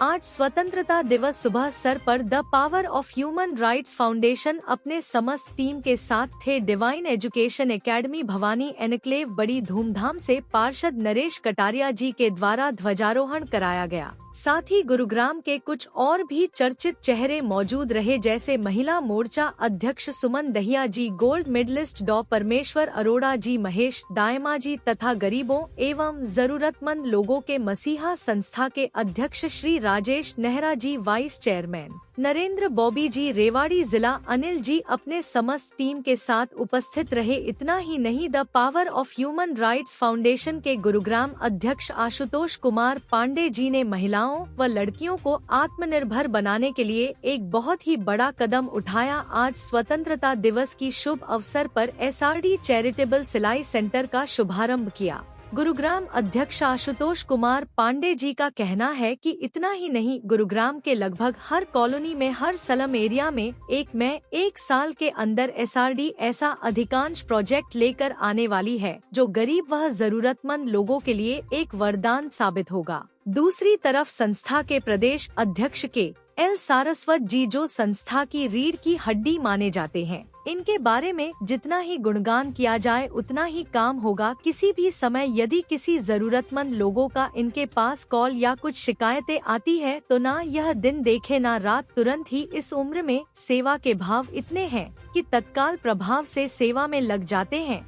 आज स्वतंत्रता दिवस सुबह सर पर the power of human rights foundation अपने समस्त टीम के साथ थे divine education academy Bhavani enclave बड़ी धूमधाम से पार्षद नरेश कटारिया जी के द्वारा ध्वजारोहण कराया गया। साथ ही गुरुग्राम के कुछ और भी चर्चित चेहरे मौजूद रहे, जैसे महिला मोर्चा अध्यक्ष सुमन दहिया जी, गोल्ड मेडलिस्ट डॉ परमेश्वर अरोड़ा जी, महेश दायमा जी तथा गरीबों एवं जरूरतमंद लोगों के मसीहा संस्था के अध्यक्ष श्री राजेश नेहरा जी, वाइस चेयरमैन नरेंद्र बॉबी जी, रेवाड़ी जिला अनिल जी अपने समस्त टीम के साथ उपस्थित रहे। इतना ही नहीं, the power of human rights foundation के गुरुग्राम अध्यक्ष आशुतोष कुमार पांडे जी ने महिलाओं व लड़कियों को आत्मनिर्भर बनाने के लिए एक बहुत ही बड़ा कदम उठाया। आज स्वतंत्रता दिवस की शुभ अवसर पर SRD चैरिटेबल सिलाई सेंटर का शुभारंभ किया। गुरुग्राम अध्यक्ष आशुतोष कुमार पांडे जी का कहना है कि इतना ही नहीं, गुरुग्राम के लगभग हर कॉलोनी में, हर स्लम एरिया में एक साल के अंदर SRD ऐसा अधिकांश प्रोजेक्ट लेकर आने वाली है जो गरीब व जरूरतमंद लोगों के लिए एक वरदान साबित होगा। दूसरी तरफ संस्था के प्रदेश अध्यक्ष के एल सारस्वत जी, जो संस्था की रीढ़ की हड्डी माने जाते हैं, इनके बारे में जितना ही गुणगान किया जाए उतना ही काम होगा। किसी भी समय यदि किसी जरूरतमंद लोगों का इनके पास कॉल या कुछ शिकायतें आती है तो ना यह दिन देखे ना रात, तुरंत ही इस उम्र में सेवा के भाव इतने हैं कि तत्काल प्रभाव से सेवा में लग जाते हैं।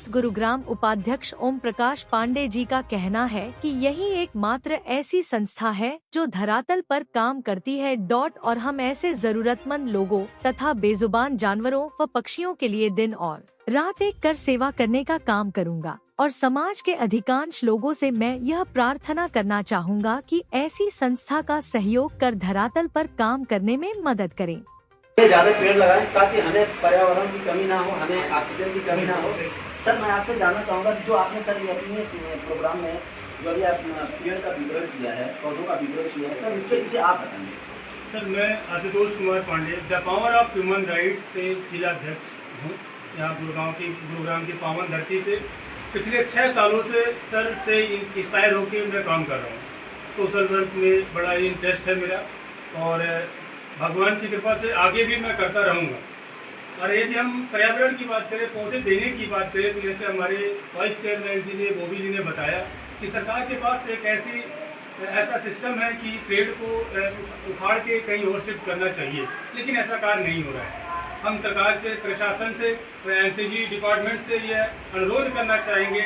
गुरुग्राम उपाध्यक्ष ओम प्रकाश पांडे जी का कहना है कि यही एकमात्र ऐसी संस्था है जो धरातल पर काम करती है। और हम ऐसे जरूरतमंद लोगों तथा बेजुबान जानवरों व पक्षियों के लिए दिन और रात एक कर सेवा करने का काम करूंगा और समाज के अधिकांश लोगों से मैं यह प्रार्थना करना चाहूँगा कि ऐसी संस्था का सहयोग कर धरातल पर काम करने में मदद करें। ज्यादा पेड़ लगाएं ताकि हमें पर्यावरण की कमी ना हो, हमें ऑक्सीजन की कमी ना हो। सर, मैं आपसे जानना चाहूँगा जो आपने सर ये अपने प्रोग्राम में जो भी आप पेड़ का विवरण किया है, पौधों का विवरण किया है, सर इसके पीछे आप बताएंगे। सर, मैं Ashutosh Kumar Pandey the power of human rights से जिलाध्यक्ष हूँ। यहाँ गुरुग्राम की पावन धरती पे पिछले 6 सालों से सर से इंस्पायर होकर मैं काम कर रहा हूँ। सोशल वर्क में बड़ा ही इंटरेस्ट है मेरा और भगवान की कृपा से आगे भी मैं करता रहूँगा। और यदि हम पर्यावरण की बात करें, पौधे देने की बात करें, तो जैसे हमारे वाइस चेयरमैन जी ने, बॉबी जी ने बताया कि सरकार के पास एक ऐसा सिस्टम है कि पेड़ को उखाड़ के कहीं और शिफ्ट करना चाहिए, लेकिन ऐसा कार्य नहीं हो रहा है। हम सरकार से, प्रशासन से, NCG डिपार्टमेंट से यह अनुरोध करना चाहेंगे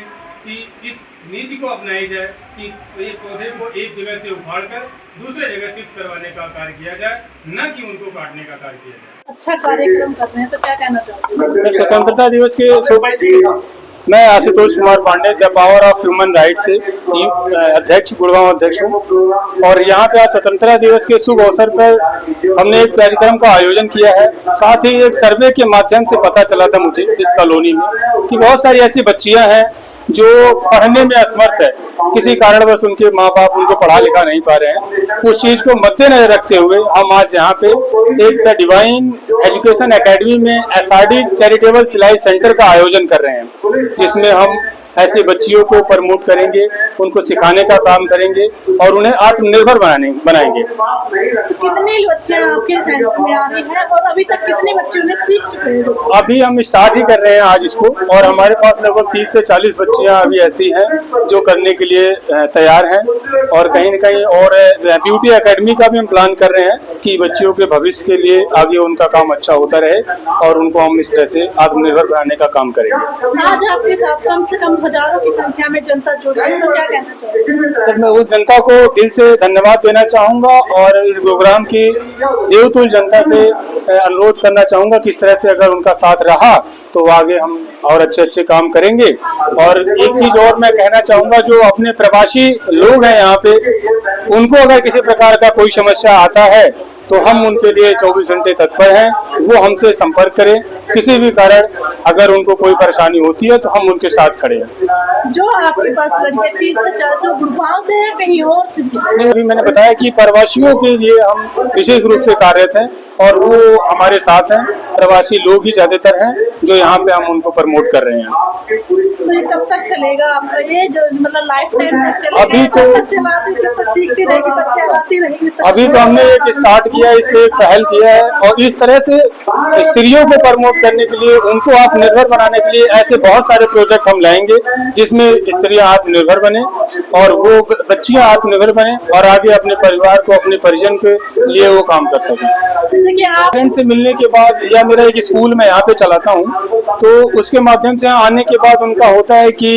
कि इस नीति को अपनाई जाए कि ये पौधे को एक जगह से उखाड़ कर दूसरे जगह शिफ्ट करवाने का कार्य किया जाए, न कि उनको काटने का कार्य किया जाए। अच्छा कार्यक्रम कर रहे हैं, तो क्या कहना चाहते हैं? स्वतंत्रता दिवस के मैं Ashutosh Kumar Pandey the power of human rights से अध्यक्ष, गुरुग्राम अध्यक्ष हूँ। और यहाँ पे आज स्वतंत्रता दिवस के शुभ अवसर पर हमने एक कार्यक्रम का आयोजन किया है। साथ ही एक सर्वे के माध्यम से पता चला था मुझे इस कॉलोनी में कि बहुत सारी ऐसी बच्चियां हैं जो पढ़ने में असमर्थ है, किसी कारणवश उनके माँ बाप उनको पढ़ा लिखा नहीं पा रहे हैं। उस चीज को मद्देनजर रखते हुए हम आज यहाँ पे एक द डिवाइन एजुकेशन एकेडमी में SRD चैरिटेबल सिलाई सेंटर का आयोजन कर रहे हैं, जिसमें हम ऐसे बच्चियों को प्रमोट करेंगे, उनको सिखाने का काम करेंगे और उन्हें आत्मनिर्भर बनाएंगे। तो कितने बच्चे आपके सेंटर में आ रहे हैं और अभी तक कितने बच्चे उन्हें सीख चुके हैं? अभी हम स्टार्ट ही कर रहे हैं आज इसको, और हमारे पास लगभग 30 से 40 बच्चियां अभी ऐसी हैं जो करने के लिए तैयार हैं। और कहीं न कहीं और ब्यूटी एकेडमी का भी हम प्लान कर रहे हैं कि बच्चियों के भविष्य के लिए आगे उनका काम अच्छा होता रहे और उनको हम इस तरह से आत्मनिर्भर बनाने का काम करेंगे। आज आपके साथ कम से कम हजारों की संख्या में जनता जुड़ी है, तो क्या कहना चाहोगे? सर, मैं उस जनता को दिल से धन्यवाद देना चाहूँगा और इस गुरुग्राम की देवतुल्य जनता से अनुरोध करना चाहूँगा कि इस तरह से अगर उनका साथ रहा तो आगे हम और अच्छे काम करेंगे। और एक चीज और मैं कहना चाहूँगा, जो अपने प्रवासी लोग हैं यहाँ पे, उनको अगर किसी प्रकार का कोई समस्या आता है तो हम उनके लिए 24 घंटे तत्पर हैं। वो हमसे संपर्क करें, किसी भी कारण अगर उनको कोई परेशानी होती है तो हम उनके साथ खड़े हैं। जो आपके पास लड़के 30 से 40 गुड़गांव से है, कहीं और से भी? अभी मैंने बताया कि प्रवासियों के लिए हम विशेष रूप से कार्यरत हैं और वो हमारे साथ हैं। प्रवासी लोग ही ज्यादातर हैं जो यहाँ पे हम उनको प्रमोट कर रहे हैं। तो ये कब तक चलेगा आपका, ये जो मतलब लाइफ टाइम तक चलेगा? अभी तो जब तक चलाते जब तक सीखती रहेगी, बच्चे आती रहेगी तब अभी तो हमने एक स्टार्ट किया है, इस पे एक पहल किया है और इस तरह से स्त्रियों को प्रमोट करने के लिए, उनको आत्मनिर्भर बनाने के लिए ऐसे बहुत सारे प्रोजेक्ट हम लाएंगे जिसमें स्त्रियां आत्मनिर्भर बने और वो बच्चियां आत्मनिर्भर बने और आगे अपने परिवार को, अपने परिजन के लिए वो काम कर सकें। जैसे कि आप पेरेंट्स से मिलने के बाद, या मेरा एक स्कूल में यहाँ पे चलाता हूँ, तो उसके माध्यम से आने के बाद उनका होता है कि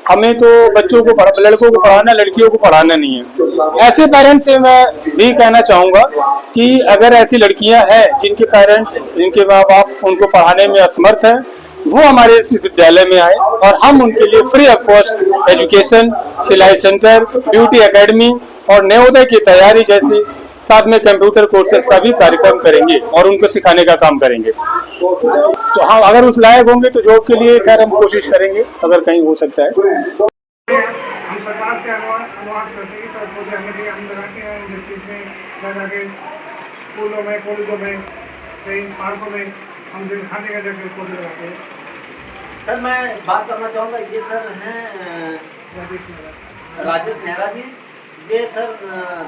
हमें तो बच्चों को लड़कों को पढ़ाना, लड़कियों को पढ़ाना नहीं है। ऐसे पेरेंट्स से मैं भी कहना चाहूँगा कि अगर ऐसी लड़कियां हैं जिनके पेरेंट्स, जिनके माँ बाप उनको पढ़ाने में असमर्थ हैं, वो हमारे इस विद्यालय में आए और हम उनके लिए फ्री ऑफ कॉस्ट एजुकेशन, सिलाई सेंटर, ब्यूटी एकेडमी और नवोदय की तैयारी जैसी, साथ में कंप्यूटर कोर्सेज का भी कार्यक्रम करेंगे और उनको सिखाने का काम करेंगे। तो हाँ, अगर उस लायक होंगे तो जॉब के लिए खैर हम कोशिश करेंगे, अगर कहीं हो सकता है। हम सरकार से अनुवाद करते हैं तो पौधे हमें भी हम लगाते हैं, जिस चीज़ में लगा के स्कूलों में, कॉलेजों में, कई पार्कों में हम दिखाने का जगह पौधे लगाते हैं। सर मैं बात करना चाहूँगा, ये सर हैं राजेश नेहरा जी। ये sir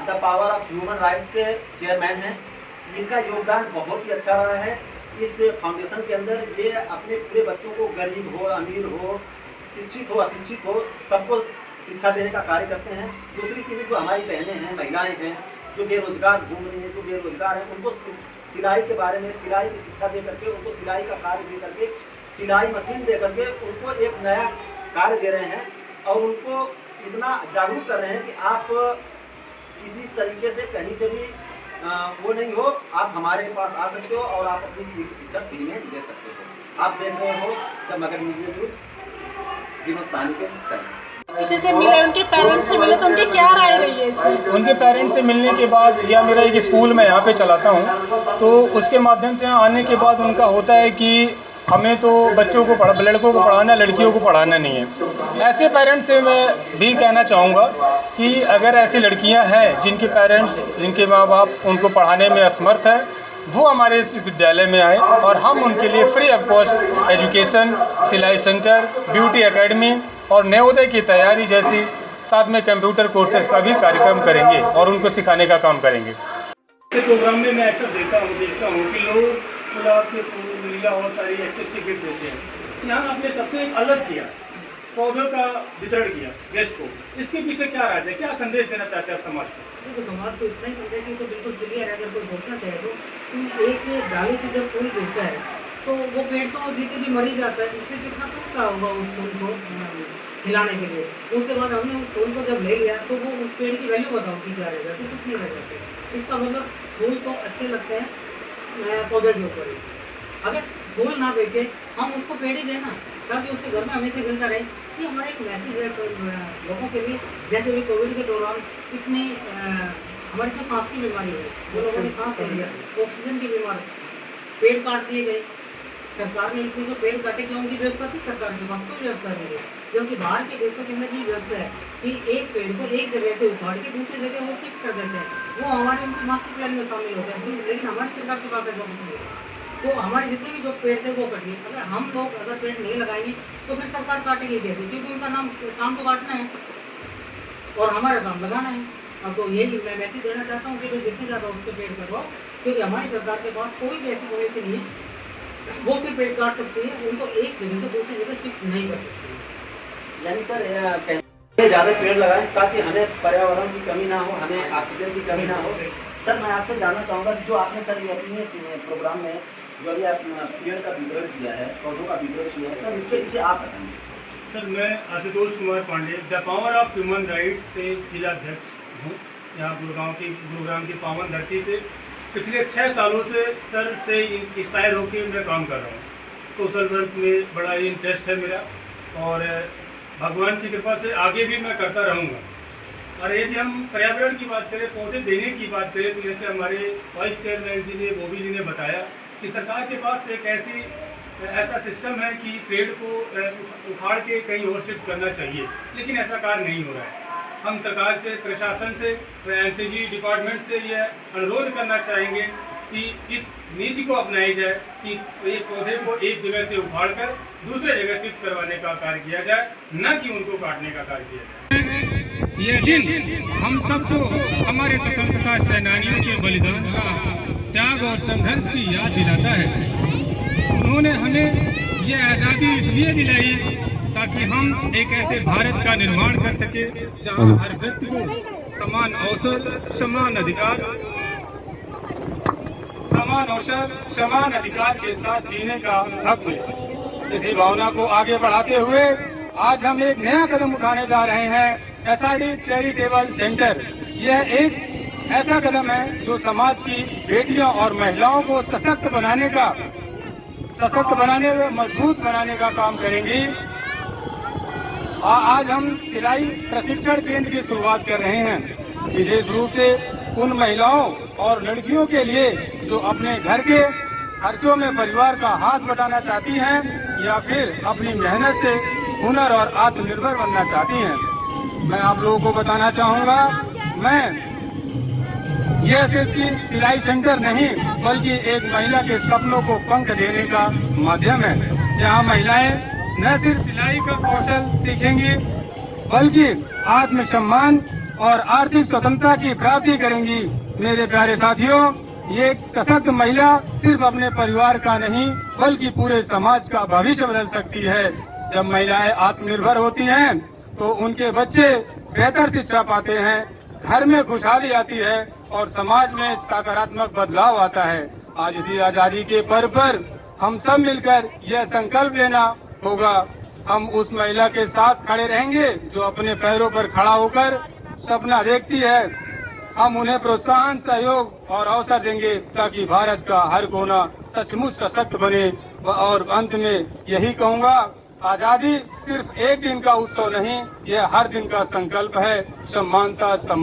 the power of human rights के चेयरमैन हैं। इनका योगदान बहुत ही अच्छा रहा है इस फाउंडेशन के अंदर। ये अपने पूरे बच्चों को, गरीब हो, अमीर हो, शिक्षित हो, अशिक्षित हो, सबको शिक्षा देने का कार्य करते हैं। दूसरी चीज़, जो हमारी बहनें हैं, महिलाएं हैं, जो बेरोजगार घूम रही हैं, जो बेरोजगार हैं, उनको सिलाई के बारे में, सिलाई की शिक्षा दे करके, उनको सिलाई का कार्य दे करके, सिलाई मशीन दे करके उनको एक नया कार्य दे रहे हैं और उनको इतना जागरूक कर रहे हैं कि आप किसी तरीके से कहीं से भी वो नहीं हो, आप हमारे पास आ सकते हो और आप अपनी फ्री की शिक्षा फ्री में ले सकते हो। आप देख रहे हो the Magadh media news, Vinod Sahni के संग। किसी से मिले, उनके पेरेंट्स से मिले तो उनकी क्या राय रही है इसमें? उनके पेरेंट्स से मिलने के बाद, या मेरा एक स्कूल में यहाँ पे चलाता हूँ, तो उसके माध्यम से आने के बाद उनका होता है कि हमें तो बच्चों को लड़कों को पढ़ाना, लड़कियों को पढ़ाना नहीं है। ऐसे पेरेंट्स से मैं भी कहना चाहूँगा कि अगर ऐसी लड़कियां हैं जिनके पेरेंट्स, जिनके माँ बाप उनको पढ़ाने में असमर्थ हैं, वो हमारे इस विद्यालय में आए और हम उनके लिए फ्री ऑफ कॉस्ट एजुकेशन, सिलाई सेंटर, ब्यूटी एकेडमी और नवोदय की तैयारी जैसी, साथ में कंप्यूटर कोर्सेज का भी कार्यक्रम करेंगे और उनको सिखाने का काम करेंगे। प्रोग्राम में मैं अक्सर देखता हूँ कि लोग गुलाब के फूल या और सारी अच्छे गिफ्ट देते हैं। यहाँ आपने सबसे अलग किया, पौधों का वितरण किया गेस्ट को। इसके पीछे क्या राज है, क्या संदेश देना चाहते हैं आप समाज को? तो समाज को इतना ही संदेश है, तो बिल्कुल क्लियर है। अगर कोई सोचना चाहे तो कि एक डाली से जब फूल गिरता है तो वो पेड़ तो धीरे धीरे मर ही जाता है, उससे कितना कष्ट होगा उस फूल को खिलाने के लिए। उसके बाद हमने उस फूल को जब ले लिया तो वो उस पेड़ की वैल्यू बताओ कि क्या रहेगा, तो कुछ नहीं रह जाते। इसका मतलब फूल तो अच्छे लगते हैं पौधे के ऊपर ही। अगर फूल ना देखे हम उसको पेड़ ही देना, ताकि उसके घर में हमेशा मिलता रहे। ये हमारा एक मैसेज है लोगों के लिए। जैसे भी कोविड के दौरान इतनी हमारी जो सांस की बीमारी है, वो लोगों ने सांस ले लिया, ऑक्सीजन की बीमारी, पेड़ काट दिए गए। सरकार ने इतनी जो पेड़ काटे, क्या उनकी व्यवस्था थी? सरकार के पास कोई व्यवस्था नहीं है। जबकि बाहर के देशों के अंदर ये व्यवस्था है कि एक पेड़ को एक जगह से उखाड़ के दूसरी जगह वो शिफ्ट कर देते हैं, वो हमारे उनकी मास्टर प्लान में शामिल होते हैं। लेकिन हमारी सरकार के पास ऐसा कुछ नहीं है। तो हमारे जितने भी जो पेड़ थे वो कट गए। अगर हम लोग अगर पेड़ नहीं लगाएंगे तो फिर सरकार काटेगी कैसे? क्योंकि उनका काम तो काटना है और हमारा काम लगाना है। अब तो यही मैं मैसेज देना चाहता हूँ कि जो जितने ज़्यादा उसके पेड़ कटवाओ, क्योंकि हमारी सरकार के पास कोई भी ऐसी पॉलिसी नहीं है। वो सिर्फ पेड़ काट सकती है, उनको एक जगह से दूसरी जगह शिफ्ट नहीं कर सकती। यानी सर ज़्यादा पेड़ लगाएं ताकि हमें पर्यावरण की कमी ना हो, हमें ऑक्सीजन की कमी ना हो। सर मैं आपसे जानना चाहूँगा कि जो आपने सर ये अपने प्रोग्राम में जो अभी आप पेड़ का वितरण किया है, पौधों का वितरण किया है, सर इसके पीछे आप बताएंगे। सर मैं Ashutosh Kumar Pandey the power of human rights से जिलाध्यक्ष हूँ। यहाँ गुरुग्राम की पावन धरती पे पिछले 6 सालों से सर से इंस्पायर होकर मैं काम कर रहा हूँ। सोशल वर्क में बड़ा इंटरेस्ट है मेरा और भगवान की कृपा से आगे भी मैं करता रहूँगा। और यदि हम पर्यावरण की बात करें, पौधे देने की बात करें, तो जैसे हमारे वाइस चेयरमैन जी ने, बोबी जी ने बताया कि सरकार के पास एक ऐसा सिस्टम है कि पेड़ को उखाड़ के कहीं और शिफ्ट करना चाहिए, लेकिन ऐसा कार्य नहीं हो रहा है। हम सरकार से, प्रशासन से, एनसीजी डिपार्टमेंट से यह अनुरोध करना चाहेंगे कि इस नीति को अपनाई जाए कि एक पौधे को एक जगह से उखाड़कर दूसरे जगह शिफ्ट करवाने का कार्य किया जाए, न कि उनको काटने का कार्य किया जाए। ये दिन हम सबको हमारे स्वतंत्रता सेनानियों के बलिदान का, त्याग और संघर्ष की याद दिलाता है। उन्होंने हमें ये आज़ादी इसलिए दिलाई ताकि हम एक ऐसे भारत का निर्माण कर सके जहाँ हर व्यक्ति को समान अवसर, समान अधिकार के साथ जीने का हक मिले। इसी भावना को आगे बढ़ाते हुए आज हम एक नया कदम उठाने जा रहे हैं, SRD चैरिटेबल सेंटर। यह एक ऐसा कदम है जो समाज की बेटियों और महिलाओं को सशक्त बनाने व मजबूत बनाने का काम करेंगी। आज हम सिलाई प्रशिक्षण केंद्र की शुरुआत कर रहे हैं, विशेष रूप से उन महिलाओं और लड़कियों के लिए जो अपने घर के खर्चों में परिवार का हाथ बटाना चाहती हैं या फिर अपनी मेहनत से हुनर और आत्मनिर्भर बनना चाहती हैं। मैं आप लोगों को बताना चाहूँगा, यह सिर्फ की सिलाई सेंटर नहीं बल्कि एक महिला के सपनों को पंख देने का माध्यम है। यहाँ महिलाएं न सिर्फ सिलाई का कौशल सीखेंगी बल्कि आत्मसम्मान और आर्थिक स्वतंत्रता की प्राप्ति करेंगी। मेरे प्यारे साथियों, ये एक सशक्त महिला सिर्फ अपने परिवार का नहीं बल्कि पूरे समाज का भविष्य बदल सकती है। जब महिलाएं आत्मनिर्भर होती हैं तो उनके बच्चे बेहतर शिक्षा पाते हैं, घर में खुशहाली आती है और समाज में सकारात्मक बदलाव आता है। आज इसी आजादी के पर्व पर हम सब मिलकर यह संकल्प लेना होगा, हम उस महिला के साथ खड़े रहेंगे जो अपने पैरों पर खड़ा होकर सपना देखती है। हम उन्हें प्रोत्साहन, सहयोग और अवसर देंगे ताकि भारत का हर कोना सचमुच सशक्त बने। और अंत में यही कहूँगा, आजादी सिर्फ एक दिन का उत्सव नहीं, यह हर दिन का संकल्प है। समानता, सम्मान